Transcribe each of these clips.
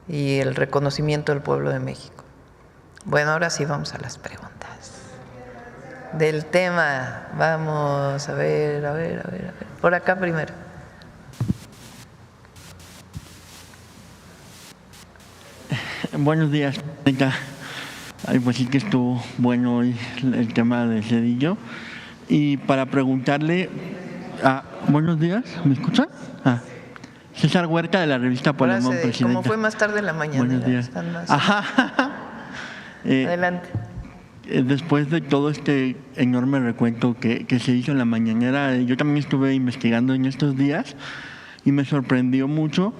y el reconocimiento del pueblo de México. Bueno, ahora sí vamos a las preguntas. Del tema, vamos a ver. Por acá primero. Buenos días, presidenta. Ay, pues sí que estuvo bueno hoy el tema de Zedillo. Y para preguntarle, buenos días, ¿me escuchan? César Huerta de la revista Polemón, presidenta. Como fue más tarde en la mañana. Buenos días. Adelante. Después de todo este enorme recuento que se hizo en la mañanera, yo también estuve investigando en estos días y me sorprendió mucho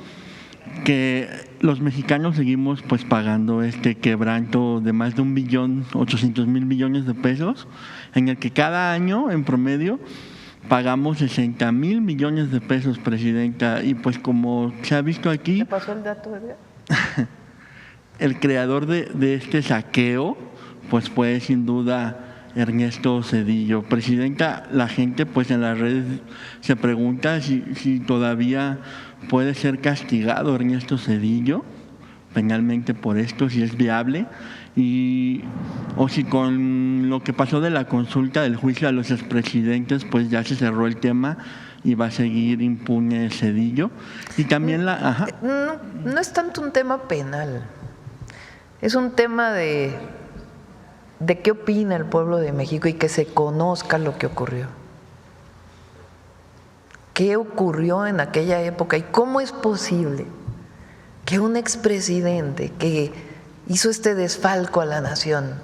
que los mexicanos seguimos pues pagando este quebranto de más de 1.800.000 millones de pesos, en el que cada año en promedio pagamos 60.000 millones de pesos, presidenta, y pues como se ha visto aquí… ¿Te pasó el dato, verdad? El creador de este saqueo pues fue sin duda Ernesto Zedillo. Presidenta, la gente pues en las redes se pregunta si todavía puede ser castigado Ernesto Zedillo penalmente por esto, si es viable, o si con lo que pasó de la consulta del juicio a los expresidentes pues ya se cerró el tema y va a seguir impune Zedillo. Y también No es tanto un tema penal, es un tema de qué opina el pueblo de México y que se conozca lo que ocurrió. ¿Qué ocurrió en aquella época y cómo es posible que un expresidente que hizo este desfalco a la nación,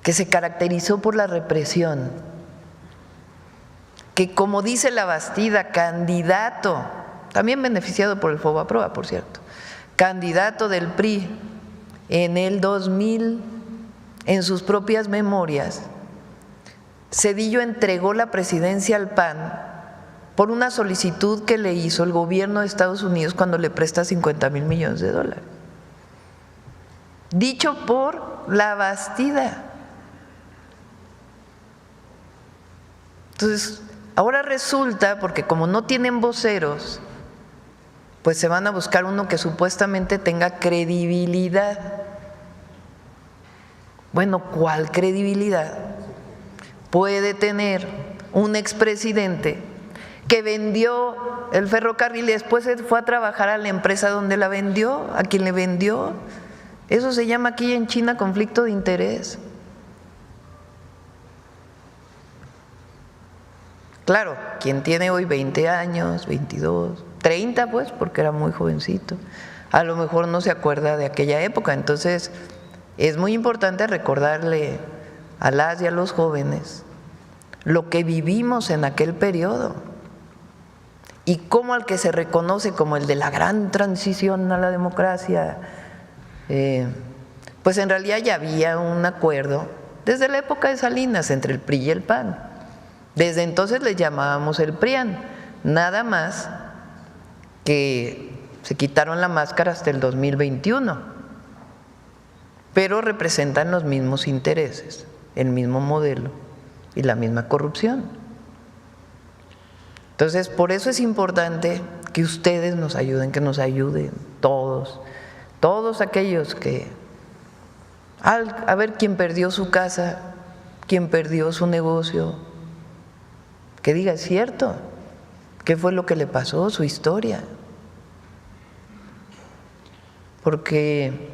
que se caracterizó por la represión, que como dice la Bastida, candidato, también beneficiado por el Fobaproa, por cierto, candidato del PRI en el 2000, en sus propias memorias, Zedillo entregó la presidencia al PAN por una solicitud que le hizo el gobierno de Estados Unidos cuando le presta 50,000 millones de dólares. Dicho por la Bastida. Entonces, ahora resulta, porque como no tienen voceros, pues se van a buscar uno que supuestamente tenga credibilidad. Bueno, ¿cuál credibilidad puede tener un expresidente que vendió el ferrocarril y después se fue a trabajar a la empresa donde la vendió, a quien le vendió? Eso se llama aquí en China conflicto de interés. Claro, quien tiene hoy 20 años, 22, 30 pues, porque era muy jovencito, a lo mejor no se acuerda de aquella época. Entonces es muy importante recordarle a las y a los jóvenes lo que vivimos en aquel periodo y cómo al que se reconoce como el de la gran transición a la democracia, pues en realidad ya había un acuerdo desde la época de Salinas entre el PRI y el PAN. Desde entonces les llamábamos el PRIAN, nada más que se quitaron la máscara hasta el 2021, pero representan los mismos intereses, el mismo modelo y la misma corrupción. Entonces, por eso es importante que ustedes nos ayuden, que nos ayuden todos aquellos que, a ver quién perdió su casa, quién perdió su negocio, que diga, es cierto, qué fue lo que le pasó, su historia. Porque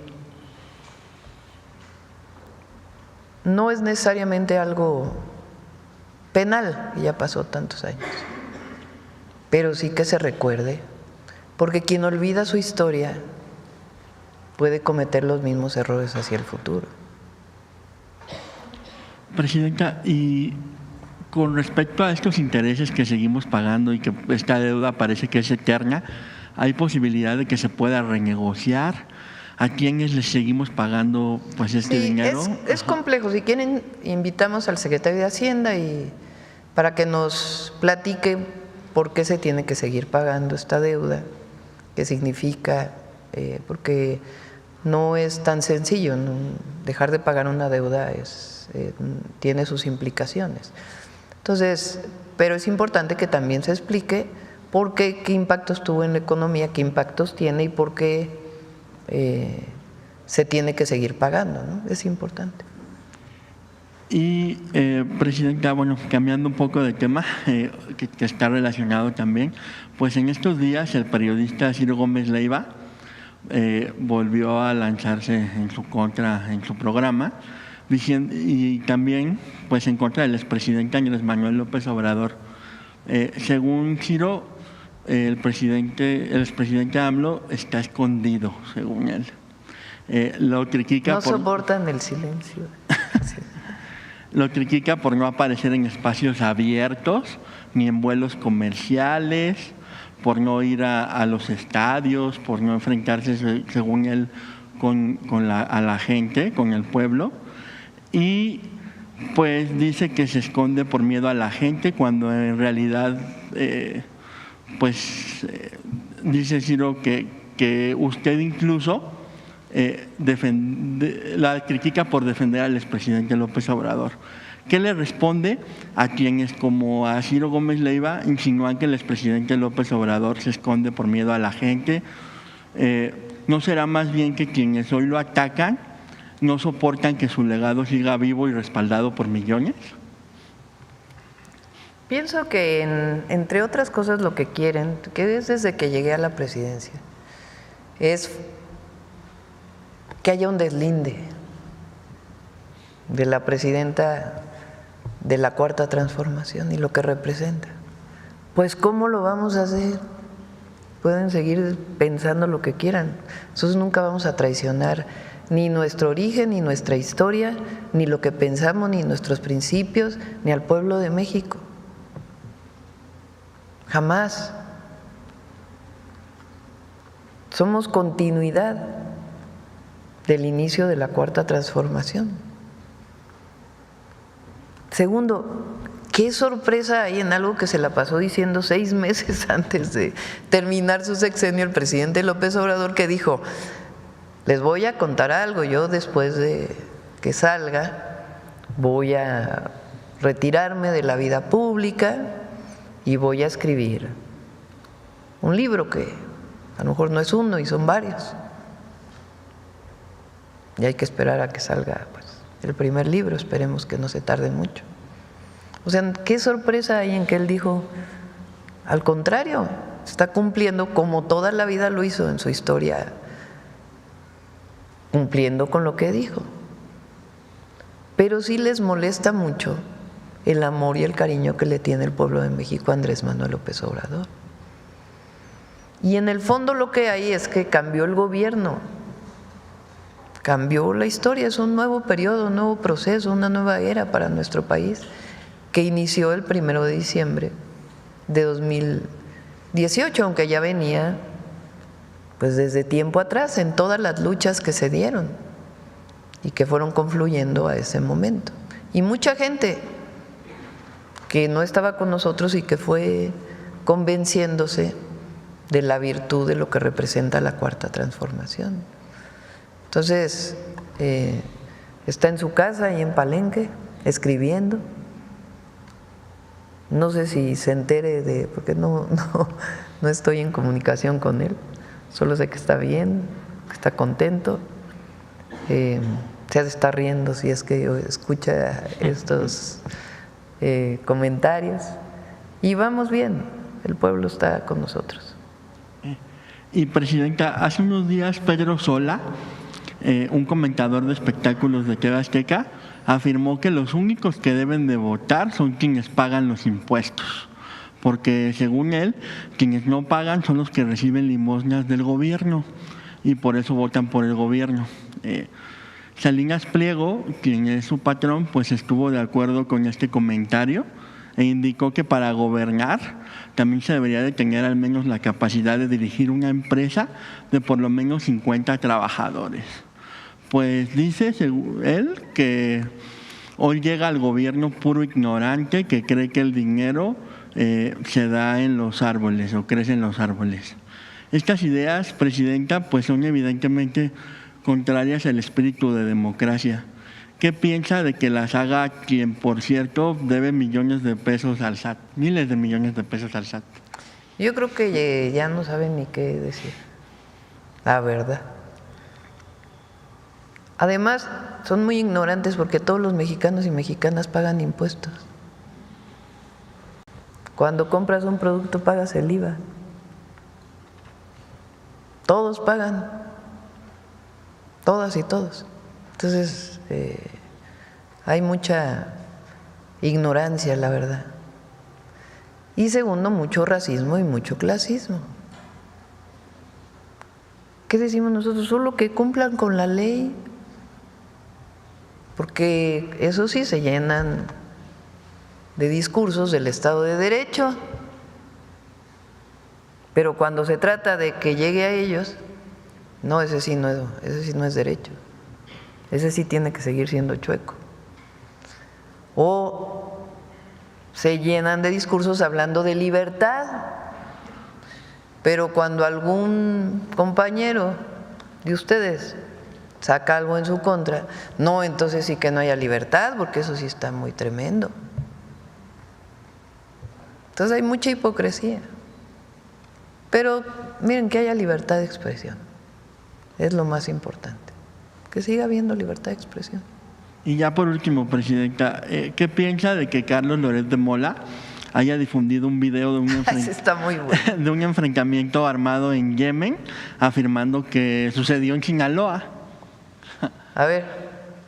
no es necesariamente algo penal, que ya pasó tantos años, pero sí que se recuerde, porque quien olvida su historia puede cometer los mismos errores hacia el futuro. Presidenta, y con respecto a estos intereses que seguimos pagando y que esta deuda parece que es eterna, ¿hay posibilidad de que se pueda renegociar? ¿A quiénes les seguimos pagando pues este dinero? Es complejo. Si quieren, invitamos al secretario de Hacienda y para que nos platique por qué se tiene que seguir pagando esta deuda, qué significa, porque no es tan sencillo, ¿no? Dejar de pagar una deuda tiene sus implicaciones. Entonces, pero es importante que también se explique por qué, qué impactos tuvo en la economía, qué impactos tiene y por qué se tiene que seguir pagando, ¿no? Es importante. Y, Presidenta, bueno, cambiando un poco de tema, que está relacionado también, pues en estos días el periodista Ciro Gómez Leiva volvió a lanzarse en su contra en su programa, diciendo, y también pues en contra del expresidente Andrés Manuel López Obrador. Según Ciro, el expresidente AMLO está escondido, según él. Lo critica no soportan el silencio. Sí. Lo critica por no aparecer en espacios abiertos, ni en vuelos comerciales, por no ir a los estadios, por no enfrentarse, según él, a la gente, con el pueblo. Y pues dice que se esconde por miedo a la gente, cuando en realidad, dice Ciro que usted incluso la critica por defender al expresidente López Obrador. ¿Qué le responde a quienes, como a Ciro Gómez Leiva, insinúan que el expresidente López Obrador se esconde por miedo a la gente? ¿No será más bien que quienes hoy lo atacan no soportan que su legado siga vivo y respaldado por millones? Pienso que, entre otras cosas, lo que quieren, que es desde que llegué a la presidencia, es que haya un deslinde de la presidenta de la Cuarta Transformación y lo que representa. Pues ¿cómo lo vamos a hacer? Pueden seguir pensando lo que quieran. Nosotros nunca vamos a traicionar ni nuestro origen, ni nuestra historia, ni lo que pensamos, ni nuestros principios, ni al pueblo de México. Jamás. Somos continuidad del inicio de la Cuarta Transformación. Segundo, qué sorpresa hay en algo que se la pasó diciendo 6 meses antes de terminar su sexenio el presidente López Obrador, que dijo: les voy a contar algo, yo después de que salga voy a retirarme de la vida pública y voy a escribir un libro que a lo mejor no es uno y son varios. Y hay que esperar a que salga pues el primer libro, esperemos que no se tarde mucho. O sea, qué sorpresa hay en que él dijo, al contrario, está cumpliendo como toda la vida lo hizo en su historia, cumpliendo con lo que dijo. Pero sí les molesta mucho el amor y el cariño que le tiene el pueblo de México a Andrés Manuel López Obrador. Y en el fondo lo que hay es que cambió el gobierno, cambió la historia, es un nuevo periodo, un nuevo proceso, una nueva era para nuestro país, que inició el 1 de diciembre de 2018, aunque ya venía pues desde tiempo atrás en todas las luchas que se dieron y que fueron confluyendo a ese momento. Y mucha gente que no estaba con nosotros y que fue convenciéndose de la virtud de lo que representa la Cuarta Transformación. Entonces, está en su casa y en Palenque, escribiendo. No sé si se entere porque no estoy en comunicación con él, solo sé que está bien, que está contento, se está riendo si es que escucha estos comentarios, y vamos bien, el pueblo está con nosotros. Y Presidenta, hace unos días Pedro Sola, un comentador de espectáculos de TV Azteca, afirmó que los únicos que deben de votar son quienes pagan los impuestos, porque según él, quienes no pagan son los que reciben limosnas del gobierno y por eso votan por el gobierno. Salinas Pliego, quien es su patrón, pues estuvo de acuerdo con este comentario e indicó que para gobernar también se debería de tener al menos la capacidad de dirigir una empresa de por lo menos 50 trabajadores. Pues dice él que hoy llega al gobierno puro ignorante que cree que el dinero se da en los árboles o crece en los árboles. Estas ideas, Presidenta, pues son evidentemente contrarias al espíritu de democracia. ¿Qué piensa de que las haga quien, por cierto, debe millones de pesos al SAT, miles de millones de pesos al SAT? Yo creo que ya no saben ni qué decir, la verdad. Además, son muy ignorantes porque todos los mexicanos y mexicanas pagan impuestos. Cuando compras un producto pagas el IVA. Todos pagan, todas y todos. Entonces, hay mucha ignorancia, la verdad. Y segundo, mucho racismo y mucho clasismo. ¿Qué decimos nosotros? Solo que cumplan con la ley, porque eso sí se llenan de discursos del Estado de Derecho, pero cuando se trata de que llegue a ellos, no, ese sí no es derecho, ese sí tiene que seguir siendo chueco. O se llenan de discursos hablando de libertad, pero cuando algún compañero de ustedes saca algo en su contra, no, entonces sí que no haya libertad, porque eso sí está muy tremendo. Entonces hay mucha hipocresía. Pero miren, que haya libertad de expresión, es lo más importante, que siga habiendo libertad de expresión. Y ya por último, Presidenta, ¿qué piensa de que Carlos Loret de Mola haya difundido un video de Está muy bueno. de un enfrentamiento armado en Yemen, afirmando que sucedió en Sinaloa? A ver,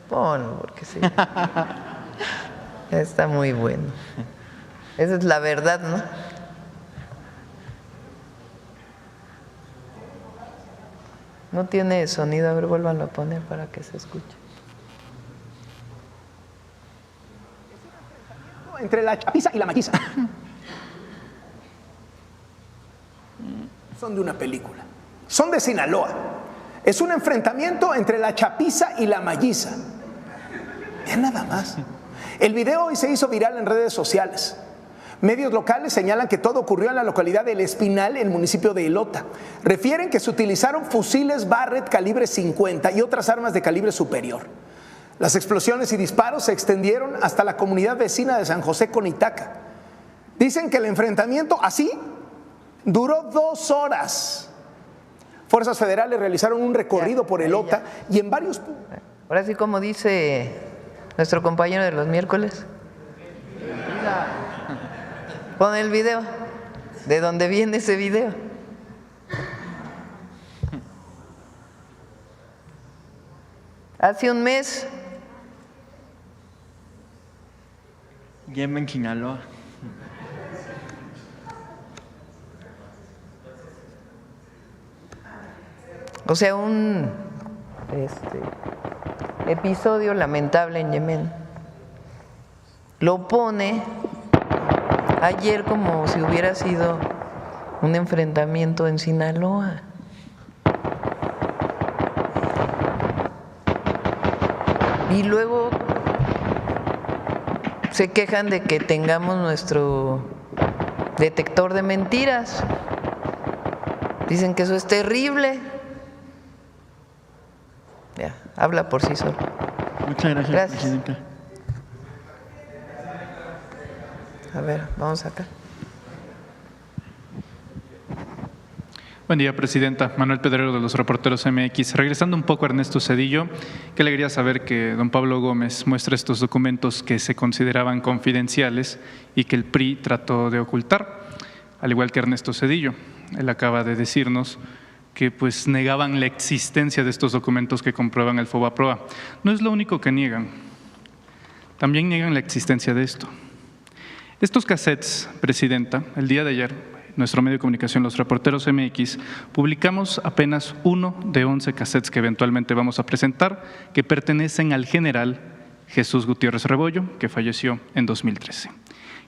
ponlo, porque sí. Está muy bueno. Esa es la verdad, ¿no? No tiene sonido, a ver, vuélvanlo a poner para que se escuche. Entre la chapiza y la maquiza. Son de una película. Son de Sinaloa. Es un enfrentamiento entre la chapiza y la malliza. Vean nada más. El video hoy se hizo viral en redes sociales. Medios locales señalan que todo ocurrió en la localidad de El Espinal, en el municipio de Elota. Refieren que se utilizaron fusiles Barrett calibre 50 y otras armas de calibre superior. Las explosiones y disparos se extendieron hasta la comunidad vecina de San José Conitaca. Dicen que el enfrentamiento así duró 2 horas. Fuerzas federales realizaron un recorrido por Elota y en varios puntos. Ahora sí, como dice nuestro compañero de los miércoles, pon el video. ¿De dónde viene ese video? Hace un mes. Yemen, Sinaloa. O sea, un episodio lamentable en Yemen. Lo pone ayer como si hubiera sido un enfrentamiento en Sinaloa. Y luego se quejan de que tengamos nuestro detector de mentiras. Dicen que eso es terrible. Ya, habla por sí solo. Muchas gracias, Presidenta. A ver, vamos acá. Buen día, Presidenta. Manuel Pedrero, de los Reporteros MX. Regresando un poco a Ernesto Zedillo, qué alegría saber que don Pablo Gómez muestra estos documentos que se consideraban confidenciales y que el PRI trató de ocultar, al igual que Ernesto Zedillo. Él acaba de decirnos que pues negaban la existencia de estos documentos que comprueban el FOBAPROA. No es lo único que niegan, también niegan la existencia de esto. Estos cassettes, Presidenta, el día de ayer, nuestro medio de comunicación, los Reporteros MX, publicamos apenas uno de 11 cassettes que eventualmente vamos a presentar, que pertenecen al general Jesús Gutiérrez Rebollo, que falleció en 2013.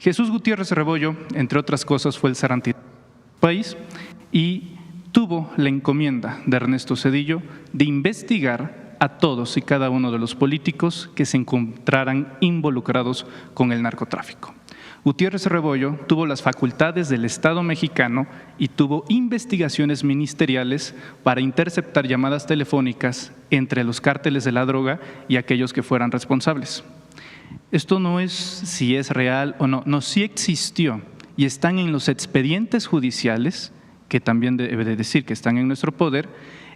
Jesús Gutiérrez Rebollo, entre otras cosas, fue el zarandero del país y tuvo la encomienda de Ernesto Zedillo de investigar a todos y cada uno de los políticos que se encontraran involucrados con el narcotráfico. Gutiérrez Rebollo tuvo las facultades del Estado mexicano y tuvo investigaciones ministeriales para interceptar llamadas telefónicas entre los cárteles de la droga y aquellos que fueran responsables. Esto no es si es real o no, sí existió y están en los expedientes judiciales, que también debe de decir que están en nuestro poder,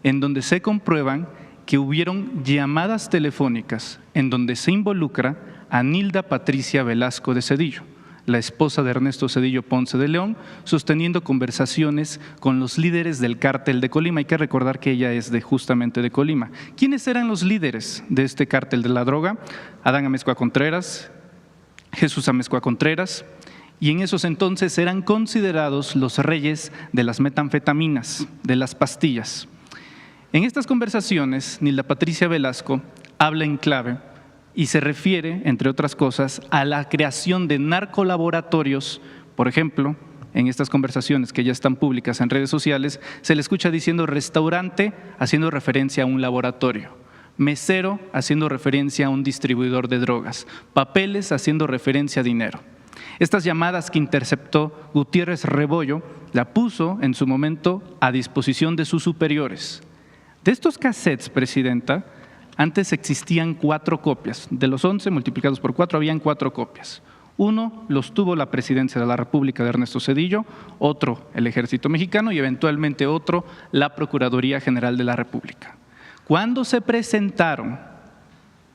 en donde se comprueban que hubieron llamadas telefónicas en donde se involucra a Nilda Patricia Velasco de Zedillo, la esposa de Ernesto Zedillo Ponce de León, sosteniendo conversaciones con los líderes del cártel de Colima. Hay que recordar que ella es justamente de Colima. ¿Quiénes eran los líderes de este cártel de la droga? Adán Amezcua Contreras, Jesús Amezcua Contreras, y en esos entonces eran considerados los reyes de las metanfetaminas, de las pastillas. En estas conversaciones, Nilda Patricia Velasco habla en clave y se refiere, entre otras cosas, a la creación de narcolaboratorios. Por ejemplo, en estas conversaciones que ya están públicas en redes sociales, se le escucha diciendo restaurante, haciendo referencia a un laboratorio; mesero, haciendo referencia a un distribuidor de drogas; papeles, haciendo referencia a dinero. Estas llamadas que interceptó Gutiérrez Rebollo la puso en su momento a disposición de sus superiores. De estos cassettes, Presidenta, antes existían 4 copias. De los 11 multiplicados por 4 habían 4 copias. Uno los tuvo la Presidencia de la República de Ernesto Zedillo, otro el Ejército Mexicano y eventualmente otro la Procuraduría General de la República. Cuando se presentaron,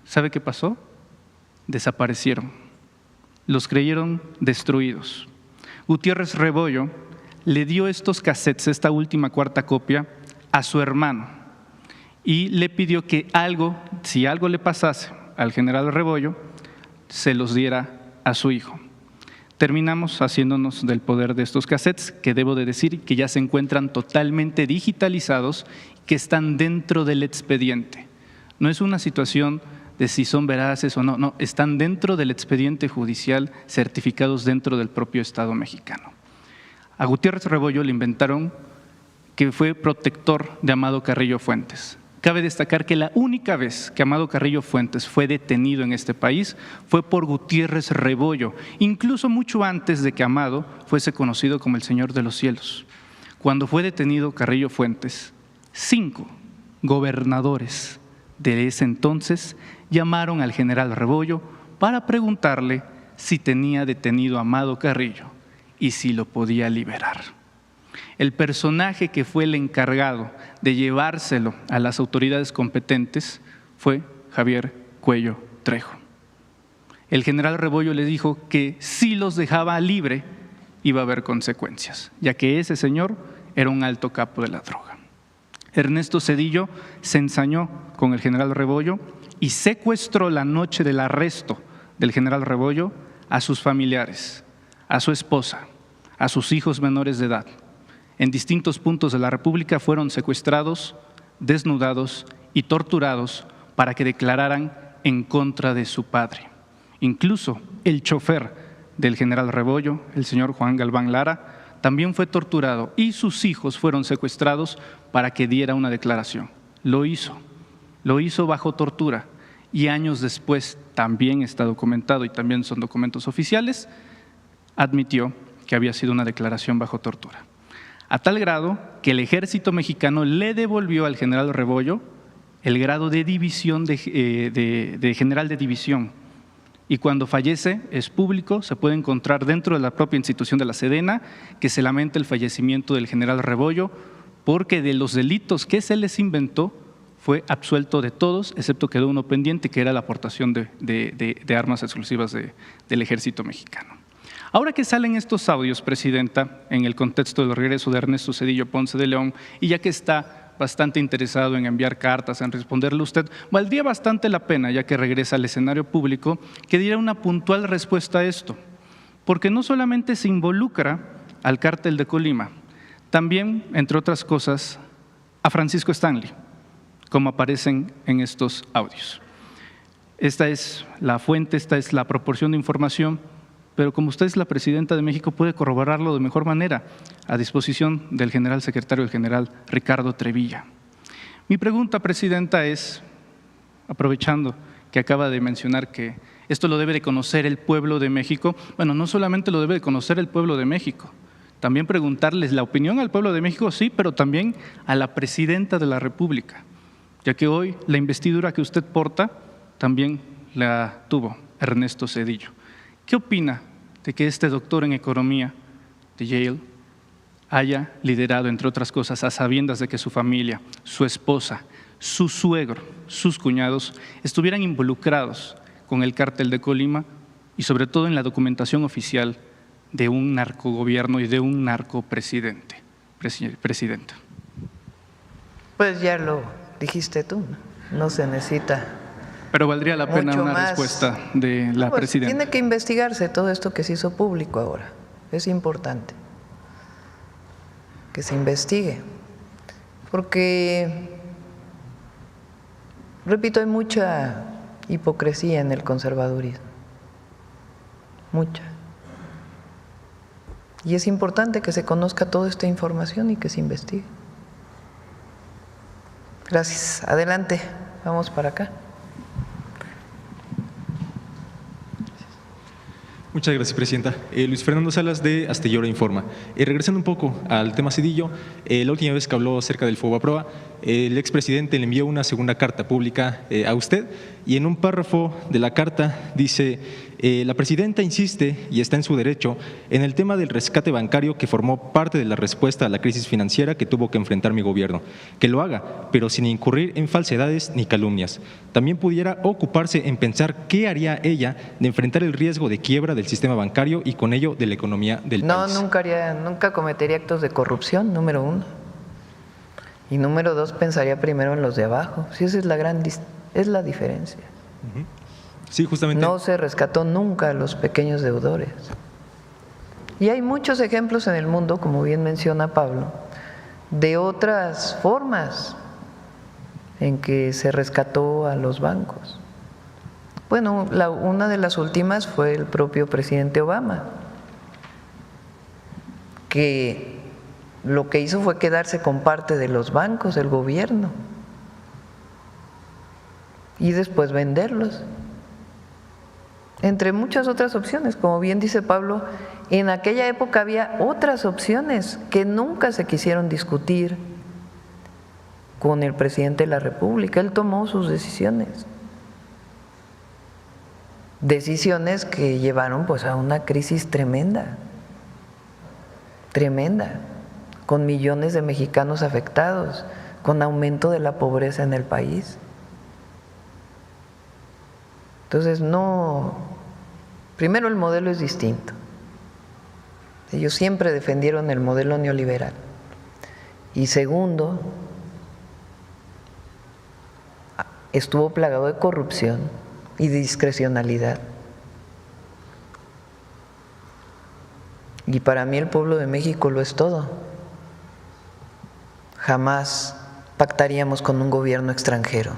¿sabe qué pasó? Desaparecieron. Los creyeron destruidos. Gutiérrez Rebollo le dio estos cassettes, esta última 4ª copia, a su hermano y le pidió que si algo le pasase al general Rebollo, se los diera a su hijo. Terminamos haciéndonos del poder de estos cassettes, que debo de decir que ya se encuentran totalmente digitalizados, que están dentro del expediente. No es una situación de si son veraces o no, están dentro del expediente judicial, certificados dentro del propio Estado mexicano. A Gutiérrez Rebollo le inventaron que fue protector de Amado Carrillo Fuentes. Cabe destacar que la única vez que Amado Carrillo Fuentes fue detenido en este país fue por Gutiérrez Rebollo, incluso mucho antes de que Amado fuese conocido como el Señor de los Cielos. Cuando fue detenido Carrillo Fuentes, 5 gobernadores de ese entonces llamaron al general Rebollo para preguntarle si tenía detenido a Amado Carrillo y si lo podía liberar. El personaje que fue el encargado de llevárselo a las autoridades competentes fue Javier Cuello Trejo. El general Rebollo le dijo que si los dejaba libre iba a haber consecuencias, ya que ese señor era un alto capo de la droga. Ernesto Zedillo se ensañó con el general Rebollo y secuestró la noche del arresto del general Rebollo a sus familiares, a su esposa, a sus hijos menores de edad. En distintos puntos de la República fueron secuestrados, desnudados y torturados para que declararan en contra de su padre. Incluso el chofer del general Rebollo, el señor Juan Galván Lara, también fue torturado y sus hijos fueron secuestrados para que diera una declaración. Lo hizo bajo tortura y años después, también está documentado y también son documentos oficiales, admitió que había sido una declaración bajo tortura. A tal grado que el Ejército Mexicano le devolvió al general Rebollo el grado de división de general de división. Y cuando fallece, es público, se puede encontrar dentro de la propia institución de la Sedena que se lamenta el fallecimiento del general Rebollo porque de los delitos que se les inventó fue absuelto de todos, excepto quedó uno pendiente, que era la aportación de armas exclusivas del Ejército Mexicano. Ahora que salen estos audios, Presidenta, en el contexto del regreso de Ernesto Zedillo Ponce de León, y ya que está bastante interesado en enviar cartas, en responderle a usted, valdría bastante la pena, ya que regresa al escenario público, que diera una puntual respuesta a esto, porque no solamente se involucra al cártel de Colima, también, entre otras cosas, a Francisco Stanley, como aparecen en estos audios. Esta es la fuente, esta es la proporción de información, pero como usted es la Presidenta de México, puede corroborarlo de mejor manera a disposición del general secretario, el general Ricardo Trevilla. Mi pregunta, Presidenta, es, aprovechando que acaba de mencionar que esto lo debe de conocer el pueblo de México, bueno, no solamente lo debe de conocer el pueblo de México, también preguntarles la opinión al pueblo de México, sí, pero también a la Presidenta de la República, ya que hoy la investidura que usted porta también la tuvo Ernesto Zedillo. ¿Qué opina de que este doctor en economía de Yale haya liderado, entre otras cosas, a sabiendas de que su familia, su esposa, su suegro, sus cuñados estuvieran involucrados con el cártel de Colima y sobre todo en la documentación oficial de un narcogobierno y de un narcopresidente. Presidenta. Pues ya lo dijiste tú, no se necesita. Pero valdría la pena mucho una más. respuesta de la Pues presidenta. tiene que investigarse todo esto que se hizo público ahora. Es importante que se investigue. Porque, repito, hay mucha hipocresía en el conservadurismo. Mucha. Y es importante que se conozca toda esta información y que se investigue. Gracias. Adelante. Vamos para acá. Muchas gracias, Presidenta. Luis Fernando Salas, de Astillora Informa. Regresando un poco al tema Cedillo, la última vez que habló acerca del Fobaproa, el expresidente le envió una segunda carta pública a usted y en un párrafo de la carta dice: la presidenta insiste, y está en su derecho, en el tema del rescate bancario que formó parte de la respuesta a la crisis financiera que tuvo que enfrentar mi gobierno. Que lo haga, pero sin incurrir en falsedades ni calumnias. También pudiera ocuparse en pensar qué haría ella de enfrentar el riesgo de quiebra del sistema bancario y con ello de la economía del país. No, nunca cometería actos de corrupción, número uno. Y número dos, pensaría primero en los de abajo. Sí, esa es la diferencia. Sí, justamente. No se rescató nunca a los pequeños deudores. Y hay muchos ejemplos en el mundo, como bien menciona Pablo, de otras formas en que se rescató a los bancos. Bueno, una de las últimas fue el propio presidente Obama, que lo que hizo fue quedarse con parte de los bancos, del gobierno, y después venderlos. Entre muchas otras opciones, como bien dice Pablo, en aquella época había otras opciones que nunca se quisieron discutir con el presidente de la República. Él tomó sus decisiones que llevaron pues a una crisis tremenda, con millones de mexicanos afectados, con aumento de la pobreza en el país. Entonces, primero el modelo es distinto. Ellos siempre defendieron el modelo neoliberal. Y segundo, estuvo plagado de corrupción y de discrecionalidad. Y para mí el pueblo de México lo es todo. Jamás pactaríamos con un gobierno extranjero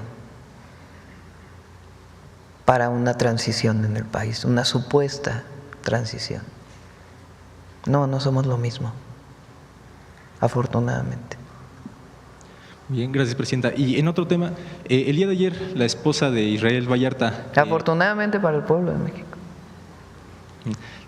para una transición en el país, una supuesta transición. No somos lo mismo, afortunadamente. Bien, gracias, Presidenta. Y en otro tema, el día de ayer la esposa de Israel Vallarta… Afortunadamente para el pueblo de México.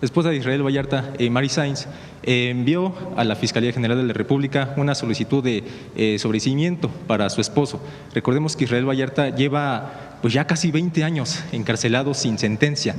La esposa de Israel Vallarta, Mary Sainz, envió a la Fiscalía General de la República una solicitud de sobreseimiento para su esposo. Recordemos que Israel Vallarta lleva pues ya casi 20 años encarcelado sin sentencia.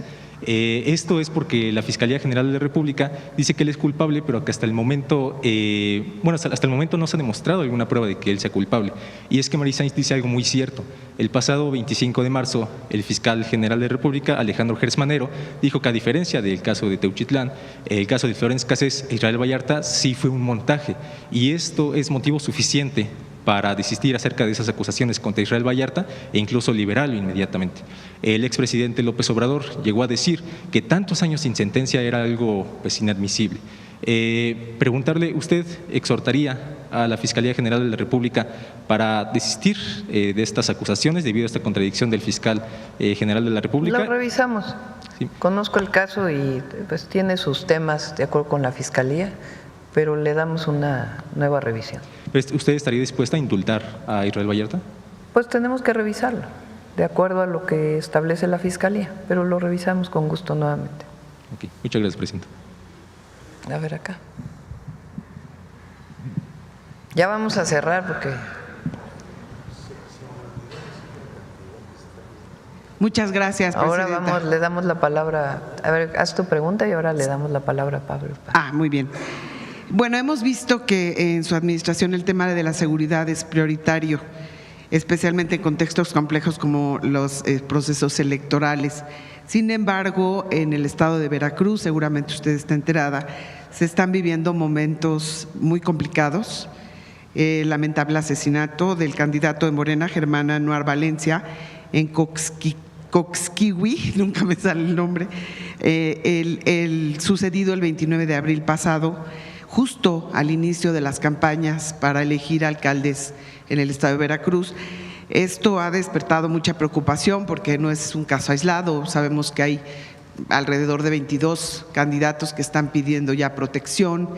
Esto es porque la Fiscalía General de la República dice que él es culpable, pero que hasta el momento, hasta el momento no se ha demostrado alguna prueba de que él sea culpable. Y es que Mary Sainz dice algo muy cierto. El pasado 25 de marzo, el fiscal general de la República, Alejandro Gertz Manero, dijo que a diferencia del caso de Teuchitlán, el caso de Florence Cassés e Israel Vallarta sí fue un montaje. Y esto es motivo suficiente para desistir acerca de esas acusaciones contra Israel Vallarta e incluso liberarlo inmediatamente. El expresidente López Obrador llegó a decir que tantos años sin sentencia era algo pues inadmisible. Preguntarle, ¿usted exhortaría a la Fiscalía General de la República para desistir de estas acusaciones debido a esta contradicción del fiscal general de la República? Lo revisamos. Sí. Conozco el caso y pues tiene sus temas de acuerdo con la Fiscalía, pero le damos una nueva revisión. ¿Usted estaría dispuesta a indultar a Israel Vallarta? Pues tenemos que revisarlo, de acuerdo a lo que establece la Fiscalía, pero lo revisamos con gusto nuevamente. Okay. Muchas gracias, Presidenta. A ver acá. Ya vamos a cerrar porque… Muchas gracias, Presidenta. Ahora le damos la palabra, a ver, haz tu pregunta y ahora le damos la palabra a Pablo. Muy bien. Bueno, hemos visto que en su administración el tema de la seguridad es prioritario, especialmente en contextos complejos como los procesos electorales. Sin embargo, en el estado de Veracruz, seguramente usted está enterada, se están viviendo momentos muy complicados. El lamentable asesinato del candidato de Morena, Germán Anuar Valencia, en Coxquihui, nunca me sale el nombre, el sucedido el 29 de abril pasado, justo al inicio de las campañas para elegir alcaldes en el estado de Veracruz. Esto ha despertado mucha preocupación porque no es un caso aislado. Sabemos que hay alrededor de 22 candidatos que están pidiendo ya protección.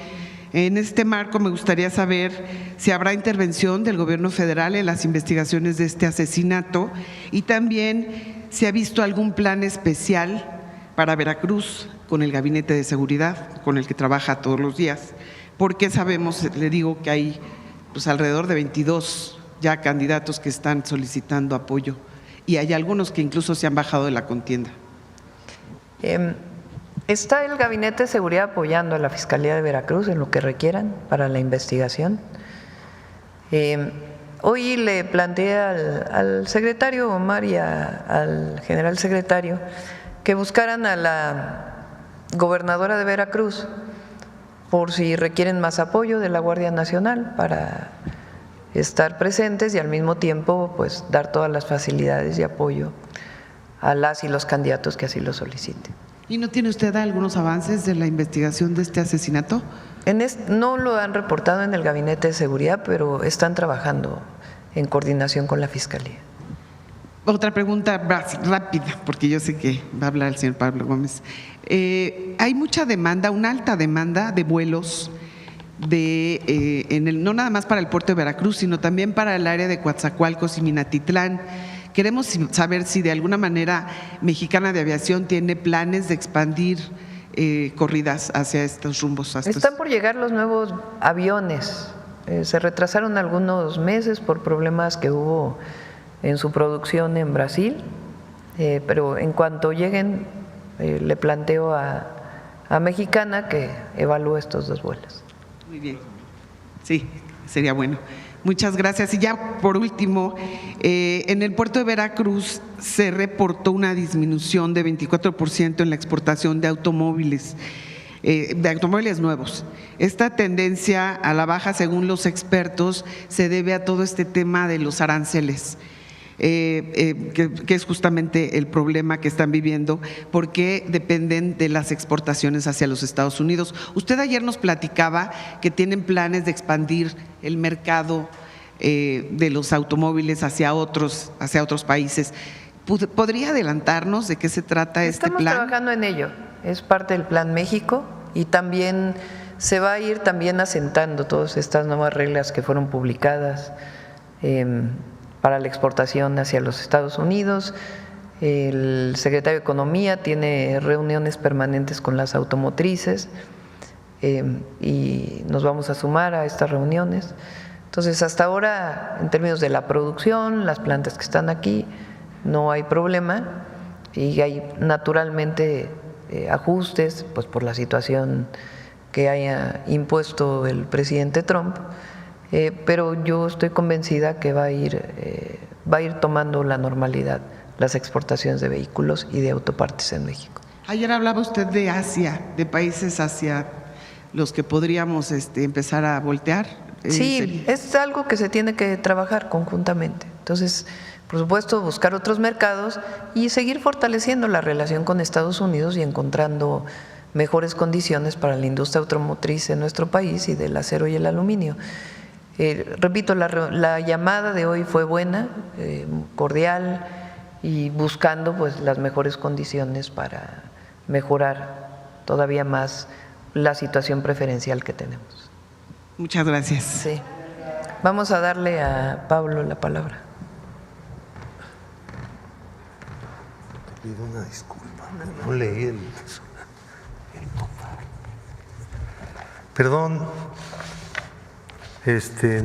En este marco me gustaría saber si habrá intervención del gobierno federal en las investigaciones de este asesinato y también si ha visto algún plan especial para Veracruz con el Gabinete de Seguridad con el que trabaja todos los días, porque sabemos, le digo, que hay pues alrededor de 22 ya candidatos que están solicitando apoyo y hay algunos que incluso se han bajado de la contienda. Está el Gabinete de Seguridad apoyando a la Fiscalía de Veracruz en lo que requieran para la investigación. Hoy le planteé al secretario Omar y al general secretario que buscaran a la gobernadora de Veracruz por si requieren más apoyo de la Guardia Nacional para estar presentes y al mismo tiempo pues dar todas las facilidades y apoyo a las y los candidatos que así lo soliciten. ¿Y no tiene usted algunos avances de la investigación de este asesinato? No lo han reportado en el Gabinete de Seguridad, pero están trabajando en coordinación con la Fiscalía. Otra pregunta rápida, porque yo sé que va a hablar el señor Pablo Gómez. Hay mucha demanda, una alta demanda de vuelos no nada más para el puerto de Veracruz, sino también para el área de Coatzacoalcos y Minatitlán. Queremos saber si de alguna manera Mexicana de Aviación tiene planes de expandir corridas hacia estos rumbos. Están por llegar los nuevos aviones. Se retrasaron algunos meses por problemas que hubo en su producción en Brasil, pero en cuanto lleguen le planteo a Mexicana que evalúe estos dos vuelos. Muy bien, sí, sería bueno. Muchas gracias. Y ya por último, en el puerto de Veracruz se reportó una disminución de 24% en la exportación de automóviles nuevos. Esta tendencia a la baja, según los expertos, se debe a todo este tema de los aranceles, que es justamente el problema que están viviendo porque dependen de las exportaciones hacia los Estados Unidos. Usted ayer nos platicaba que tienen planes de expandir el mercado de los automóviles hacia otros países. ¿Podría adelantarnos de qué se trata este plan? Estamos trabajando en ello, es parte del Plan México y también se va a ir también asentando todas estas nuevas reglas que fueron publicadas para la exportación hacia los Estados Unidos. El secretario de Economía tiene reuniones permanentes con las automotrices y nos vamos a sumar a estas reuniones. Entonces, hasta ahora, en términos de la producción, las plantas que están aquí, no hay problema y hay naturalmente ajustes pues por la situación que haya impuesto el presidente Trump. Pero yo estoy convencida que va a ir tomando la normalidad las exportaciones de vehículos y de autopartes en México. Ayer hablaba usted de Asia, de países hacia los que podríamos empezar a voltear. Sí, es algo que se tiene que trabajar conjuntamente. Entonces, por supuesto, buscar otros mercados y seguir fortaleciendo la relación con Estados Unidos y encontrando mejores condiciones para la industria automotriz en nuestro país y del acero y el aluminio. Repito, la llamada de hoy fue buena, cordial y buscando pues las mejores condiciones para mejorar todavía más la situación preferencial que tenemos. Muchas gracias. Sí. Vamos a darle a Pablo la palabra. Te pido una disculpa, no leí el perdón.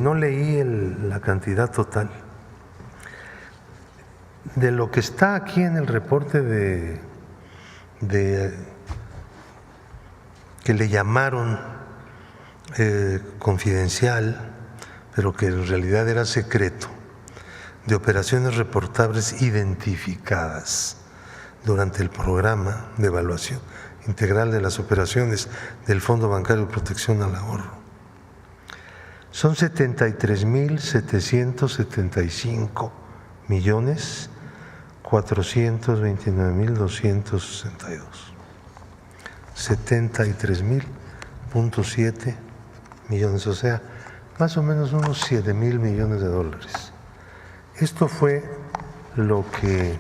No leí la cantidad total. De lo que está aquí en el reporte de que le llamaron confidencial, pero que en realidad era secreto, de operaciones reportables identificadas durante el programa de evaluación integral de las operaciones del Fondo Bancario de Protección al Ahorro. Son 73.765.429.262. 73.000.7 millones, o sea, más o menos unos 7,000 millones de dólares. Esto fue lo que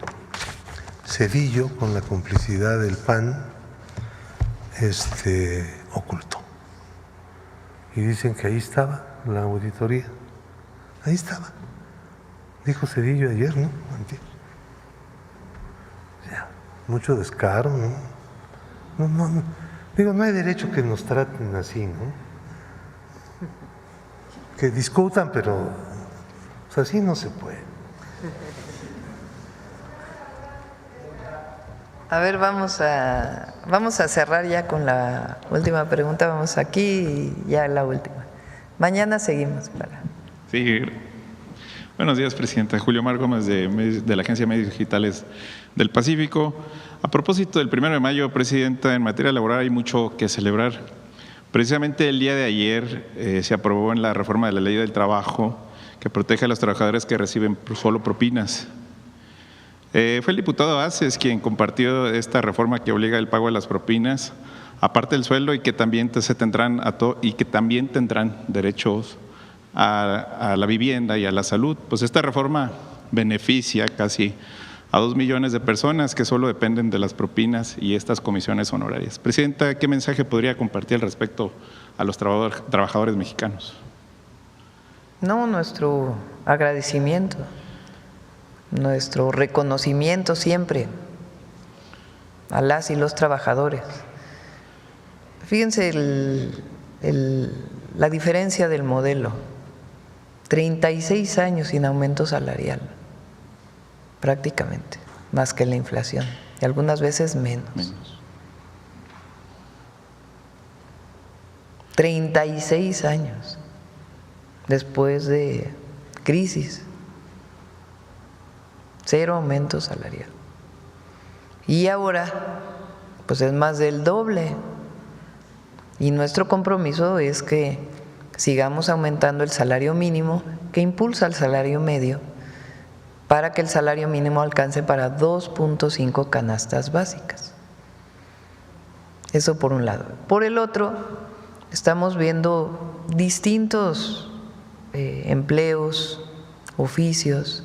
Zedillo, con la complicidad del PAN, ocultó. Y dicen que ahí estaba la auditoría. Ahí estaba. Dijo Zedillo ayer, ¿no? Antier. Ya, mucho descaro, ¿no? No. Digo, no hay derecho que nos traten así, ¿no? Que discutan, pero pues así no se puede. A ver, vamos a cerrar ya con la última pregunta. Vamos aquí y ya la última. Mañana seguimos para. Sí. Buenos días, presidenta. Julio Mar Gómez de la Agencia de Medios Digitales del Pacífico. A propósito del 1 de mayo, presidenta, en materia laboral hay mucho que celebrar. Precisamente el día de ayer se aprobó en la reforma de la Ley del Trabajo que protege a los trabajadores que reciben solo propinas. Fue el diputado Aces quien compartió esta reforma que obliga el pago de las propinas, aparte del sueldo, y que también tendrán derechos a la vivienda y a la salud. Pues esta reforma beneficia casi a 2 millones de personas que solo dependen de las propinas y estas comisiones honorarias. Presidenta, ¿qué mensaje podría compartir al respecto a los trabajadores mexicanos? No, nuestro agradecimiento, nuestro reconocimiento siempre a las y los trabajadores. Fíjense la diferencia del modelo. 36 años sin aumento salarial, prácticamente, más que la inflación, y algunas veces menos. 36 años después de crisis, 0 aumento salarial. Y ahora, pues es más del doble. Y nuestro compromiso es que sigamos aumentando el salario mínimo, que impulsa el salario medio, para que el salario mínimo alcance para 2.5 canastas básicas. Eso por un lado. Por el otro, estamos viendo distintos empleos, oficios,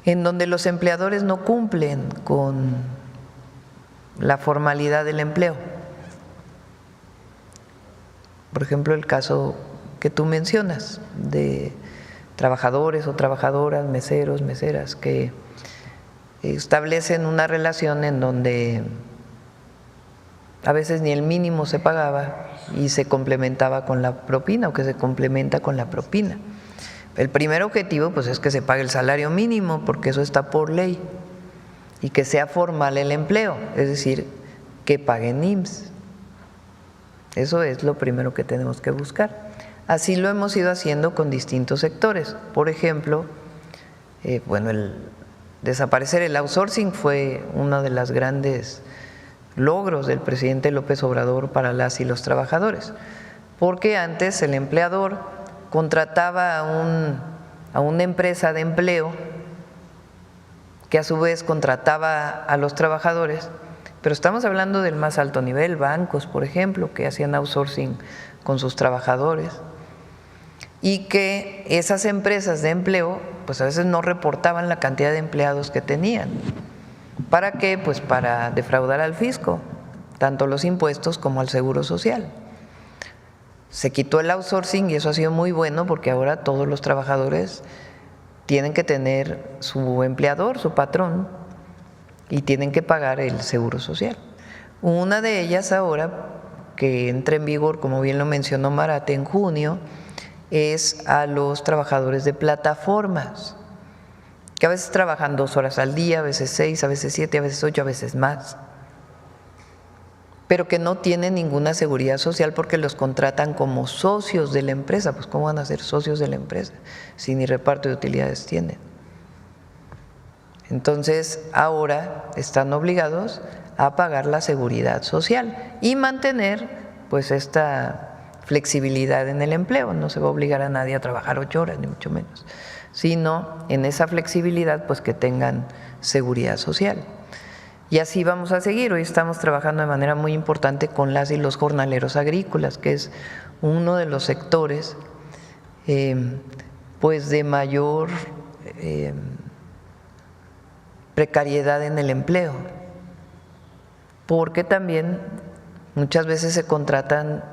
en donde los empleadores no cumplen con la formalidad del empleo. Por ejemplo, el caso que tú mencionas de trabajadores o trabajadoras, meseros, meseras, que establecen una relación en donde a veces ni el mínimo se pagaba y se complementaba con la propina, o que se complementa con la propina. El primer objetivo pues es que se pague el salario mínimo, porque eso está por ley, y que sea formal el empleo, es decir, que paguen IMSS. Eso es lo primero que tenemos que buscar. Así lo hemos ido haciendo con distintos sectores. Por ejemplo, el desaparecer el outsourcing fue uno de los grandes logros del presidente López Obrador para las y los trabajadores, porque antes el empleador contrataba a una empresa de empleo que a su vez contrataba a los trabajadores, pero estamos hablando del más alto nivel, bancos, por ejemplo, que hacían outsourcing con sus trabajadores, y que esas empresas de empleo pues a veces no reportaban la cantidad de empleados que tenían. ¿Para qué? Pues para defraudar al fisco, tanto los impuestos como al seguro social. Se quitó el outsourcing y eso ha sido muy bueno, porque ahora todos los trabajadores tienen que tener su empleador, su patrón, y tienen que pagar el seguro social. Una de ellas ahora, que entra en vigor, como bien lo mencionó Marate, en junio, es a los trabajadores de plataformas, que a veces trabajan 2 horas al día, a veces 6, a veces 7, a veces 8, a veces más. pero que no tienen ninguna seguridad social porque los contratan como socios de la empresa. Pues ¿cómo van a ser socios de la empresa si ni reparto de utilidades tienen? Entonces ahora están obligados a pagar la seguridad social y mantener pues esta flexibilidad en el empleo. No se va a obligar a nadie a trabajar 8 horas, ni mucho menos, sino en esa flexibilidad pues que tengan seguridad social. Y así vamos a seguir. Hoy estamos trabajando de manera muy importante con las y los jornaleros agrícolas, que es uno de los sectores pues de mayor precariedad en el empleo, porque también muchas veces se contratan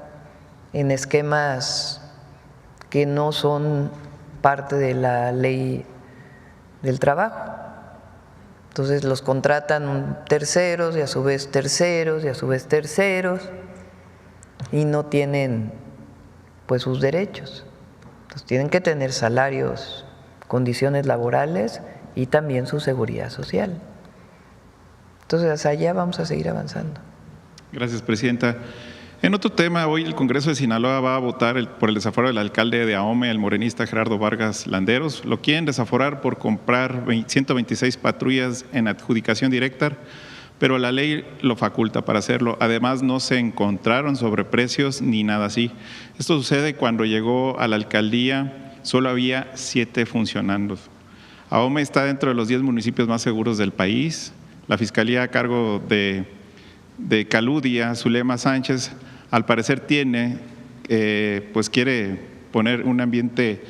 en esquemas que no son parte de la ley del trabajo. Entonces los contratan terceros y a su vez terceros y a su vez terceros y no tienen pues sus derechos. Entonces tienen que tener salarios, condiciones laborales y también su seguridad social. Entonces hacia allá vamos a seguir avanzando. Gracias, presidenta. En otro tema, hoy el Congreso de Sinaloa va a votar por el desaforo del alcalde de Ahome, el morenista Gerardo Vargas Landeros. Lo quieren desaforar por comprar 126 patrullas en adjudicación directa, pero la ley lo faculta para hacerlo. Además, no se encontraron sobreprecios ni nada así. Esto sucede cuando llegó a la alcaldía, solo había 7 funcionando. Ahome está dentro de los 10 municipios más seguros del país. La Fiscalía a cargo de Caludia, Zulema Sánchez, al parecer pues quiere poner un ambiente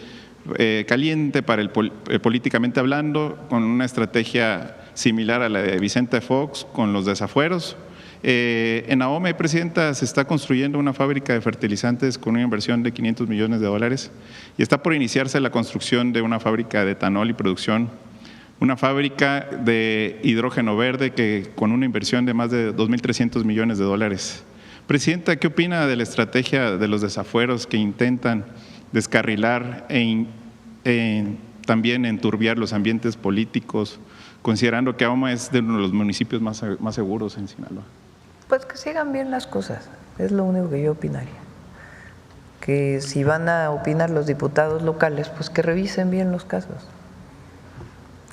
caliente para políticamente hablando, con una estrategia similar a la de Vicente Fox con los desafueros. En Ahome, presidenta, se está construyendo una fábrica de fertilizantes con una inversión de $500 millones y está por iniciarse la construcción de una fábrica de etanol y producción, una fábrica de hidrógeno verde que con una inversión de más de $2.300 millones. Presidenta, ¿qué opina de la estrategia de los desafueros que intentan descarrilar también enturbiar los ambientes políticos, considerando que Ahome es de uno de los municipios más seguros en Sinaloa? Pues que sigan bien las cosas, es lo único que yo opinaría. Que si van a opinar los diputados locales, pues que revisen bien los casos.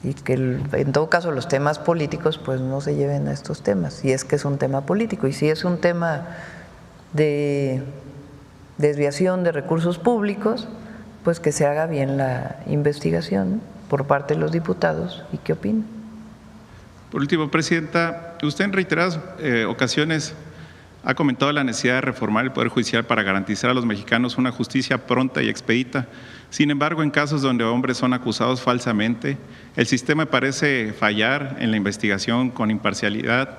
Y que en todo caso los temas políticos pues no se lleven a estos temas, si es que es un tema político. Y si es un tema de desviación de recursos públicos, pues que se haga bien la investigación por parte de los diputados y qué opinan. Por último, presidenta, usted en reiteradas ocasiones ha comentado la necesidad de reformar el Poder Judicial para garantizar a los mexicanos una justicia pronta y expedita. Sin embargo, en casos donde hombres son acusados falsamente, el sistema parece fallar en la investigación con imparcialidad,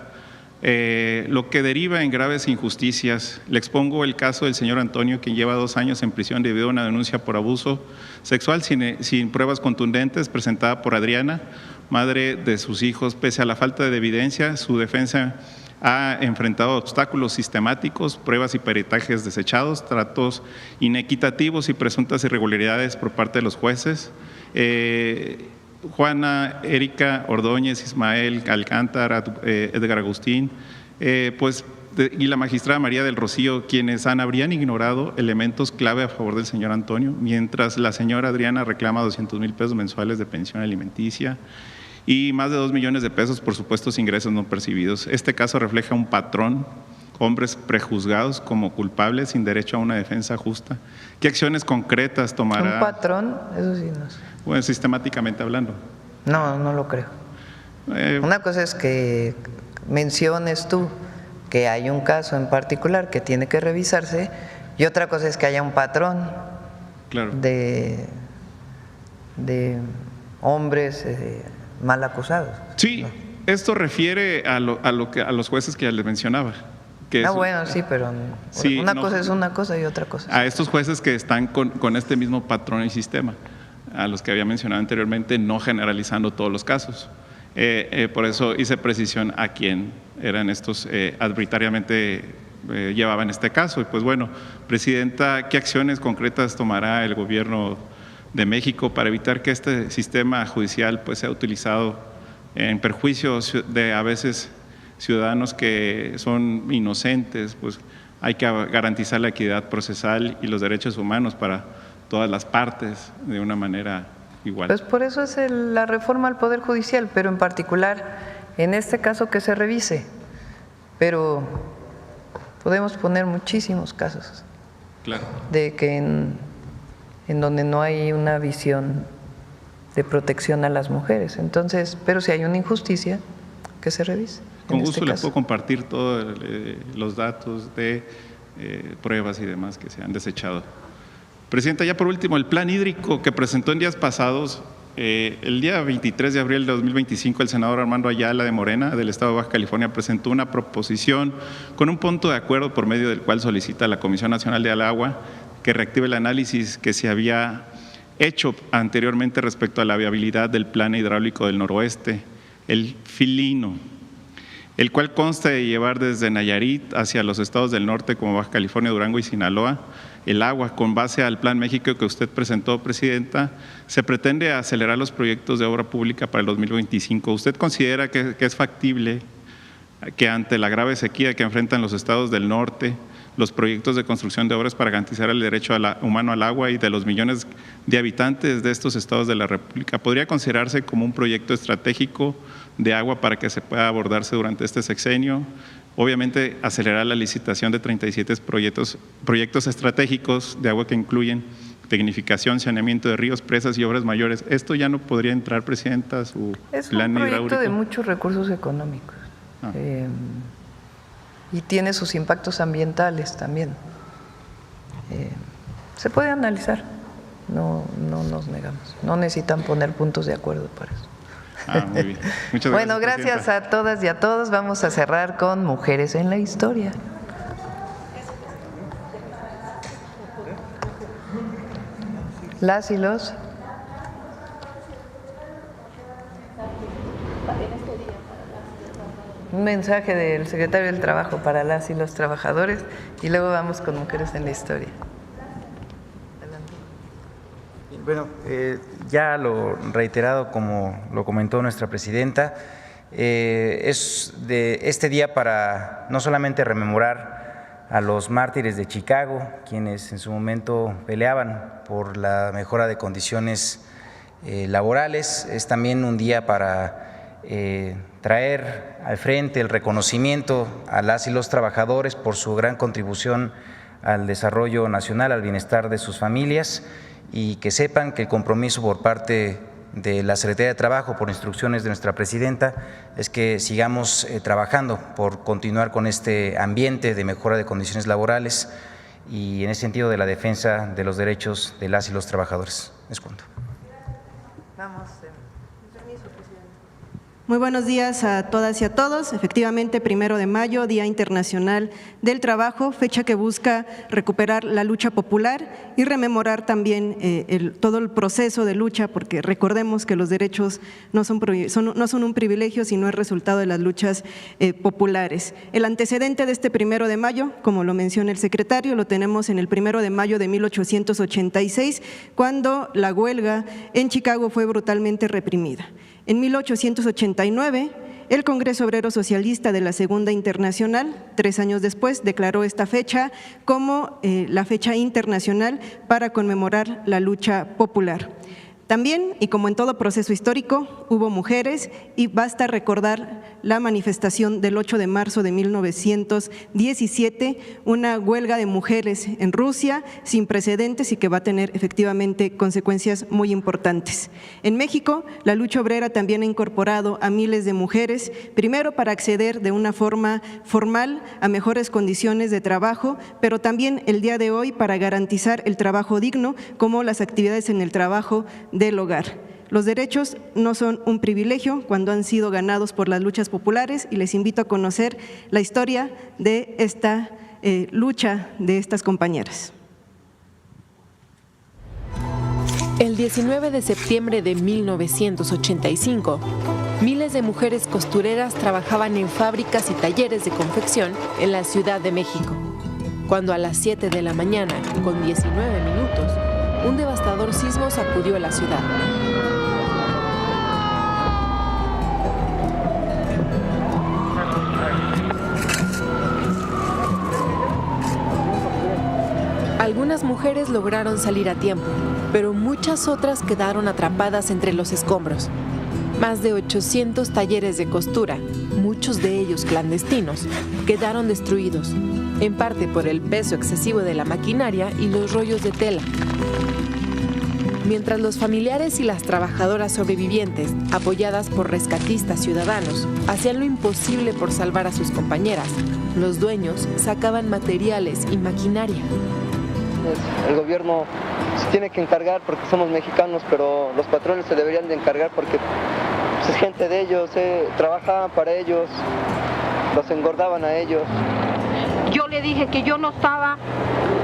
lo que deriva en graves injusticias. Le expongo el caso del señor Antonio, quien lleva 2 años en prisión debido a una denuncia por abuso sexual sin pruebas contundentes presentada por Adriana, madre de sus hijos. Pese a la falta de evidencia, su defensa ha enfrentado obstáculos sistemáticos, pruebas y peritajes desechados, tratos inequitativos y presuntas irregularidades por parte de los jueces. Juana, Erika Ordóñez, Ismael Alcántara, Edgar Agustín, y la magistrada María del Rocío, quienes habrían ignorado elementos clave a favor del señor Antonio, mientras la señora Adriana reclama $200,000 mensuales de pensión alimenticia y más de $2 millones por supuestos ingresos no percibidos. Este caso refleja un patrón: hombres prejuzgados como culpables sin derecho a una defensa justa. ¿Qué acciones concretas tomará? ¿Un patrón? Eso sí no sé. Bueno, sistemáticamente hablando. No, no lo creo. Una cosa es que menciones tú que hay un caso en particular que tiene que revisarse y otra cosa es que haya un patrón, claro, de hombres mal acusados. Sí, ¿no? Esto refiere a los jueces que ya les mencionaba. Bueno, sí, pero sí, una cosa es una cosa y otra cosa. A estos jueces que están con este mismo patrón y sistema, a los que había mencionado anteriormente, no generalizando todos los casos. Por eso hice precisión a quién eran estos arbitrariamente llevaban este caso. Y pues bueno, presidenta, ¿qué acciones concretas tomará el gobierno de México para evitar que este sistema judicial pues sea utilizado en perjuicio a veces ciudadanos que son inocentes, pues hay que garantizar la equidad procesal y los derechos humanos para todas las partes de una manera igual. Pues por eso es la reforma al Poder Judicial, pero en particular en este caso que se revise, pero podemos poner muchísimos casos de que en donde no hay una visión de protección a las mujeres. Entonces, pero si hay una injusticia, que se revise. Con gusto les puedo compartir todos los datos de pruebas y demás que se han desechado. Presidenta, ya por último, el plan hídrico que presentó en días pasados, el día 23 de abril de 2025, el senador Armando Ayala de Morena, del Estado de Baja California, presentó una proposición con un punto de acuerdo por medio del cual solicita a la Comisión Nacional del Agua que reactive el análisis que se había hecho anteriormente respecto a la viabilidad del plan hidráulico del noroeste, el Filino, el cual consta de llevar desde Nayarit hacia los estados del norte como Baja California, Durango y Sinaloa el agua. Con base al Plan México que usted presentó, Presidenta, se pretende acelerar los proyectos de obra pública para el 2025. ¿Usted considera que es factible que ante la grave sequía que enfrentan los estados del norte, los proyectos de construcción de obras para garantizar el derecho humano al agua y de los millones de habitantes de estos estados de la República podría considerarse como un proyecto estratégico de agua para que se pueda abordarse durante este sexenio? Obviamente, acelerar la licitación de 37 proyectos estratégicos de agua que incluyen tecnificación, saneamiento de ríos, presas y obras mayores. ¿Esto ya no podría entrar, Presidenta, a su plan hidráulico? Es un proyecto de muchos recursos económicos y tiene sus impactos ambientales también. Se puede analizar, no nos negamos. No necesitan poner puntos de acuerdo para eso. Muy bien. Muchas gracias. Bueno, gracias a todas y a todos. Vamos a cerrar con Mujeres en la Historia. Las y los. Un mensaje del secretario del Trabajo para las y los trabajadores y luego vamos con Mujeres en la Historia. Bueno, ya lo reiterado, como lo comentó nuestra presidenta, es de este día para no solamente rememorar a los mártires de Chicago, quienes en su momento peleaban por la mejora de condiciones laborales, es también un día para traer al frente el reconocimiento a las y los trabajadores por su gran contribución al desarrollo nacional, al bienestar de sus familias, y que sepan que el compromiso por parte de la Secretaría de Trabajo, por instrucciones de nuestra presidenta, es que sigamos trabajando por continuar con este ambiente de mejora de condiciones laborales y en ese sentido de la defensa de los derechos de las y los trabajadores. Es cuanto. Vamos. Muy buenos días a todas y a todos. Efectivamente, 1 de mayo, Día Internacional del Trabajo, fecha que busca recuperar la lucha popular y rememorar también todo el proceso de lucha, porque recordemos que los derechos no son un privilegio, sino el resultado de las luchas populares. El antecedente de este 1 de mayo, como lo menciona el secretario, lo tenemos en el 1 de mayo de 1886, cuando la huelga en Chicago fue brutalmente reprimida. En 1889, el Congreso Obrero Socialista de la Segunda Internacional, 3 años después, declaró esta fecha como la fecha internacional para conmemorar la lucha popular. También, y como en todo proceso histórico, hubo mujeres y basta recordar la manifestación del 8 de marzo de 1917, una huelga de mujeres en Rusia sin precedentes y que va a tener efectivamente consecuencias muy importantes. En México, la lucha obrera también ha incorporado a miles de mujeres, primero para acceder de una forma formal a mejores condiciones de trabajo, pero también el día de hoy para garantizar el trabajo digno, como las actividades en el trabajo del hogar. Los derechos no son un privilegio cuando han sido ganados por las luchas populares y les invito a conocer la historia de esta lucha de estas compañeras. El 19 de septiembre de 1985, miles de mujeres costureras trabajaban en fábricas y talleres de confección en la Ciudad de México, cuando a las 7 de la mañana, con 19 minutos, un devastador sismo sacudió la ciudad. Algunas mujeres lograron salir a tiempo, pero muchas otras quedaron atrapadas entre los escombros. Más de 800 talleres de costura, muchos de ellos clandestinos, quedaron destruidos, en parte por el peso excesivo de la maquinaria y los rollos de tela. Mientras los familiares y las trabajadoras sobrevivientes, apoyadas por rescatistas ciudadanos, hacían lo imposible por salvar a sus compañeras, los dueños sacaban materiales y maquinaria. El gobierno se tiene que encargar porque somos mexicanos, pero los patrones se deberían de encargar porque pues, es gente de ellos, trabajaban para ellos, los engordaban a ellos. Yo le dije que yo no estaba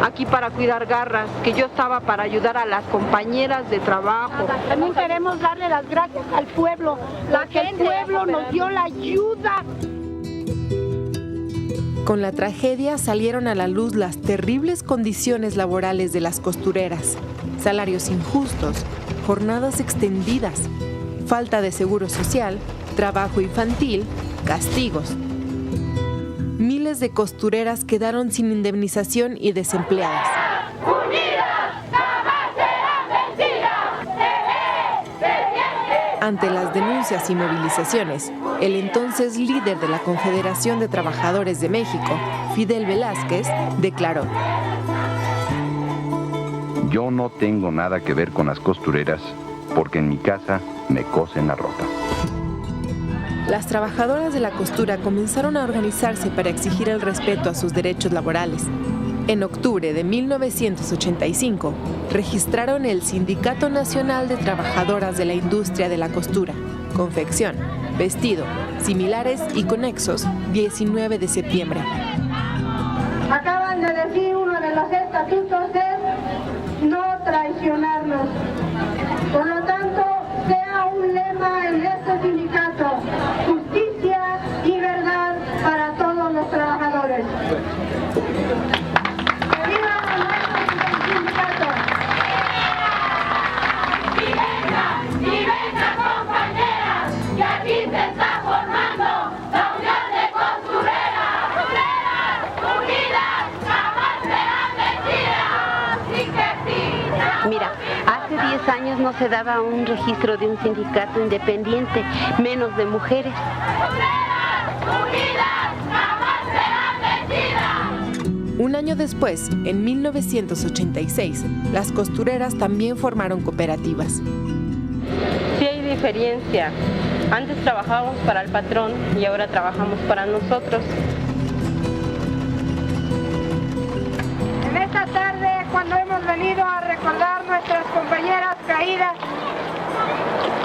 aquí para cuidar garras, que yo estaba para ayudar a las compañeras de trabajo. También queremos darle las gracias al pueblo, porque el pueblo nos dio la ayuda. Con la tragedia salieron a la luz las terribles condiciones laborales de las costureras, salarios injustos, jornadas extendidas, falta de seguro social, trabajo infantil, castigos. Miles de costureras quedaron sin indemnización y desempleadas. Ante las denuncias y movilizaciones, el entonces líder de la Confederación de Trabajadores de México, Fidel Velázquez, declaró: yo no tengo nada que ver con las costureras porque en mi casa me cosen la ropa. Las trabajadoras de la costura comenzaron a organizarse para exigir el respeto a sus derechos laborales. En octubre de 1985, registraron el Sindicato Nacional de Trabajadoras de la Industria de la Costura, Confección, Vestido, Similares y Conexos, 19 de septiembre. Acaban de decir uno de los estatutos es no traicionarnos. Por lo tanto, sea un lema en este sindicato: justicia y verdad para todos los trabajadores. Mira, hace 10 años no se daba un registro de un sindicato independiente, menos de mujeres. Un año después, en 1986, las costureras también formaron cooperativas. Sí hay diferencia. Antes trabajábamos para el patrón y ahora trabajamos para nosotros. En esta tarde, cuando hemos venido a recordar nuestras compañeras caídas,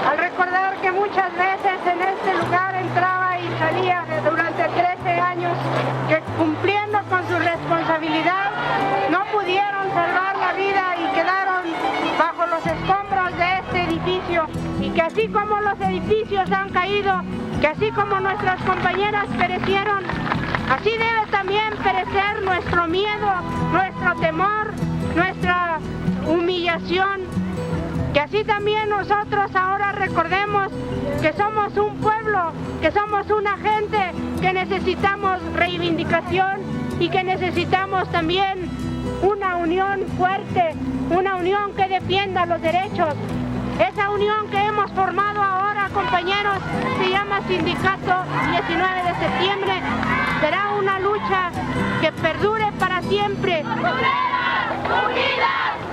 al recordar que muchas veces en este lugar entraba y salía durante 13 años, que cumpliendo con su responsabilidad no pudieron salvar la vida y quedaron bajo los escombros de este edificio, y que así como los edificios han caído, que así como nuestras compañeras perecieron, así debe también perecer nuestro miedo, nuestro temor, nuestra humillación. Que así también nosotros ahora recordemos que somos un pueblo, que somos una gente, que necesitamos reivindicación y que necesitamos también una unión fuerte, una unión que defienda los derechos. Esa unión que hemos formado ahora, compañeros, se llama Sindicato 19 de septiembre. Será una lucha que perdure para siempre. Unidas,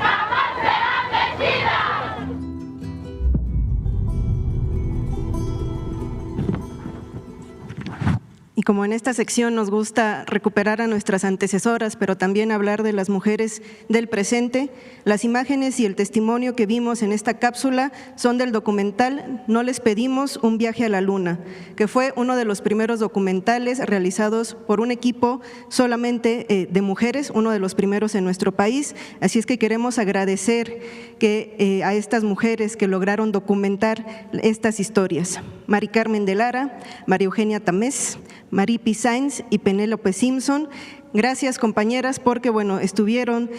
jamás serán vencidas. Y como en esta sección nos gusta recuperar a nuestras antecesoras, pero también hablar de las mujeres del presente, las imágenes y el testimonio que vimos en esta cápsula son del documental No les pedimos un viaje a la luna, que fue uno de los primeros documentales realizados por un equipo solamente de mujeres, uno de los primeros en nuestro país. Así es que queremos agradecer a estas mujeres que lograron documentar estas historias. Mari Carmen de Lara, María Eugenia Tamés, Maripi Sainz y Penélope Simpson. Gracias, compañeras, porque estuvieron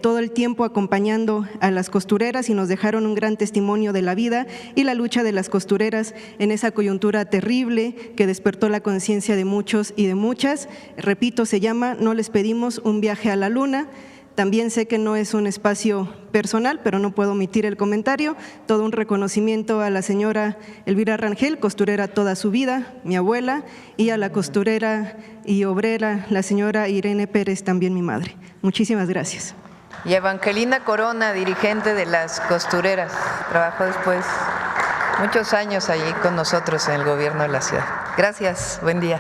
todo el tiempo acompañando a las costureras y nos dejaron un gran testimonio de la vida y la lucha de las costureras en esa coyuntura terrible que despertó la conciencia de muchos y de muchas. Repito, se llama No les pedimos un viaje a la luna. También sé que no es un espacio personal, pero no puedo omitir el comentario. Todo un reconocimiento a la señora Elvira Rangel, costurera toda su vida, mi abuela, y a la costurera y obrera, la señora Irene Pérez, también mi madre. Muchísimas gracias. Y Evangelina Corona, dirigente de las costureras, trabajó después muchos años allí con nosotros en el gobierno de la ciudad. Gracias, buen día.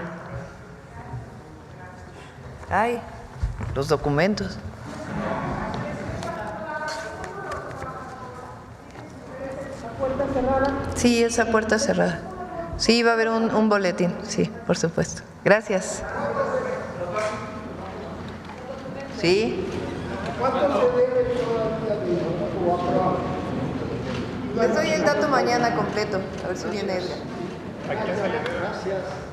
Ay, los documentos. ¿Puerta cerrada? Sí, esa puerta cerrada. Sí, va a haber un boletín, sí, por supuesto. Gracias. Sí. ¿Cuánto se debe todavía? Les doy el dato mañana completo, a ver si viene Edgar. Gracias.